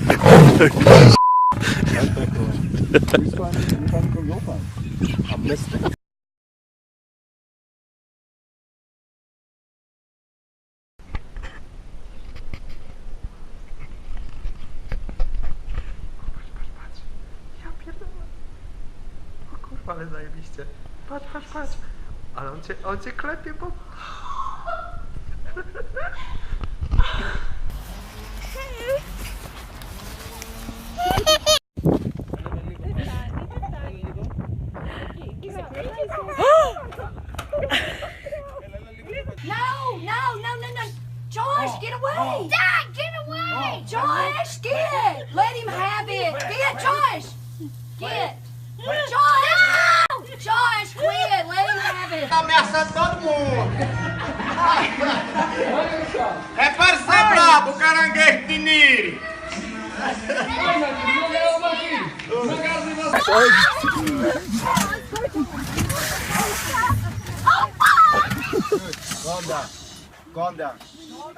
I missed it. Ale zajebiście. Patrz, patrz, patrz. Ale on cię klepie, bo... No! Josh, get away! Dad, get away! Josh, get! Let him have it! Get, Josh! Get! Josh! No! Josh, quit! Let him have it! Tá ameaçando todo mundo. É para ser brabo, o caranguejo de Niri. Calm down. Calm down.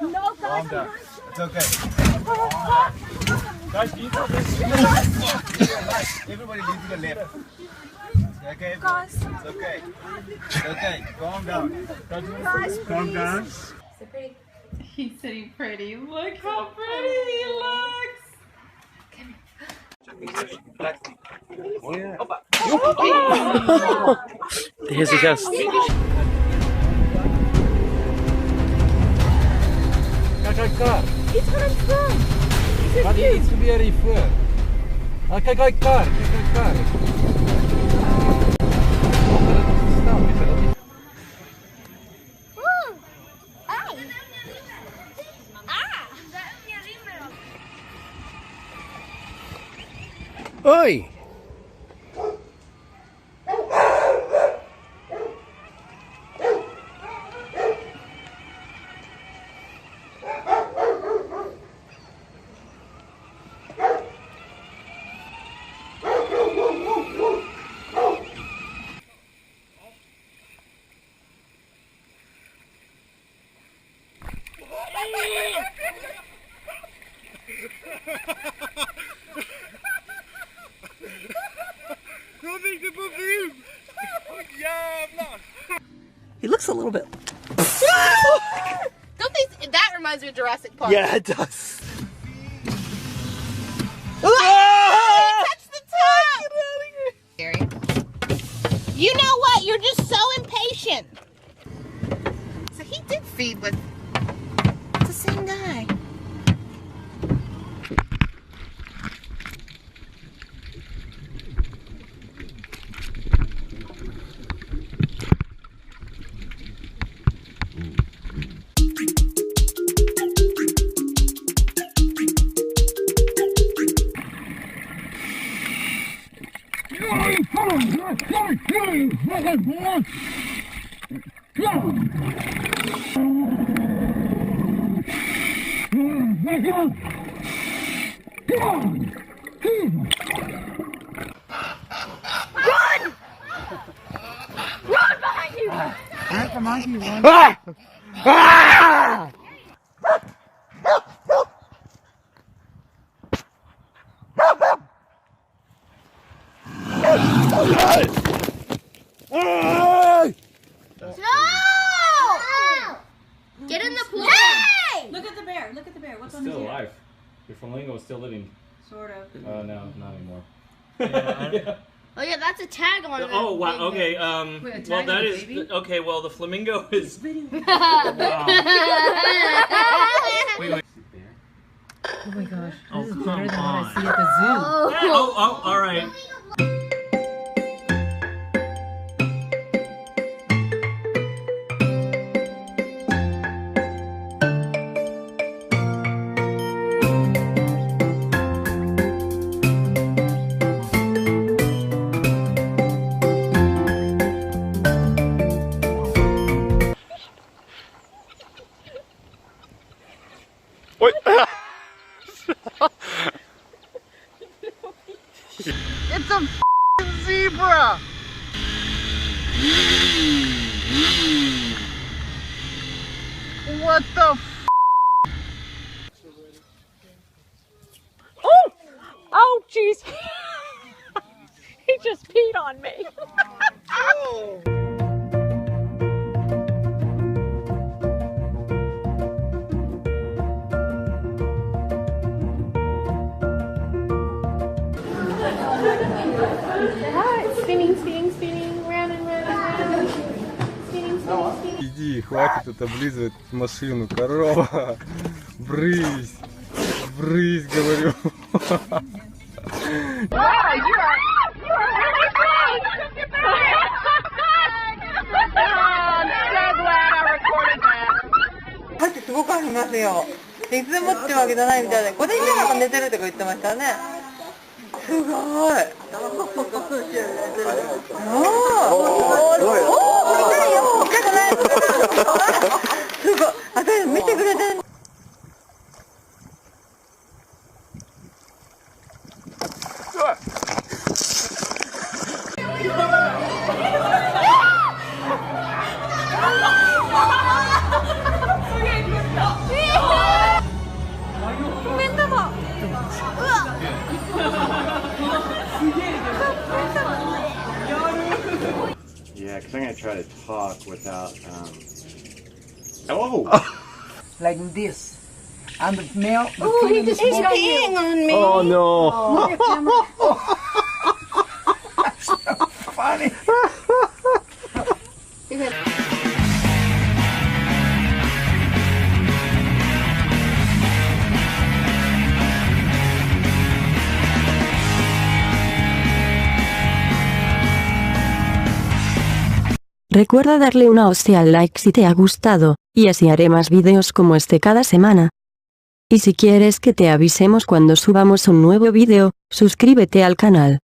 No, Calm down. It's okay. Guys, can you tell this? Everybody leave to the left. Okay? It's okay. It's okay. Calm down. Guys, Calm down. He's sitting pretty. Look how pretty he looks. Oh, yeah. Here's the ghost. Kijk daar. Iets van hem van. Gaat hier iets gebeuren hiervoor? Ah, kijk daar. Kijk daar. Oi! He looks a little bit. Don't they? That reminds me of Jurassic Park. Yeah, it does. Touch the top. Gary. You know what? You're just so impatient. So he did feed with the same guy. Get in the pool! Hey! Look at the bear. Look at the bear. What's on his Still ear? alive. Your flamingo is still living. Sort of. No, not anymore. Oh yeah, that's a tag on it. Oh wow. Okay. Wait, Well, tag that on the is baby? okay. Well, the flamingo is. Wow. Wait. Oh my gosh. Oh, This is come better than what I on. see at the zoo. Oh. All right. Wait. It's a zebra. What the? Oh! Oh, jeez. He just peed on me. Spinning, round and round and round. Spinning. Иди, хватит это облизывать машину, корова. Брысь, брысь, говорю.さっきすごくありますよ。いつもってわけじゃないみたいで、5年ぐらいなんか寝てるとか言ってましたね。すごい。おー、見たいよ。見たくない。すごい。私見てくれてる。Yeah, because I'm going to try to talk without, Oh! Like this. And the male, the Oh, he just peed on me. Oh no! funny. Recuerda darle una hostia al like si te ha gustado, y así haré más videos como este cada semana. Y si quieres que te avisemos cuando subamos un nuevo video, suscríbete al canal.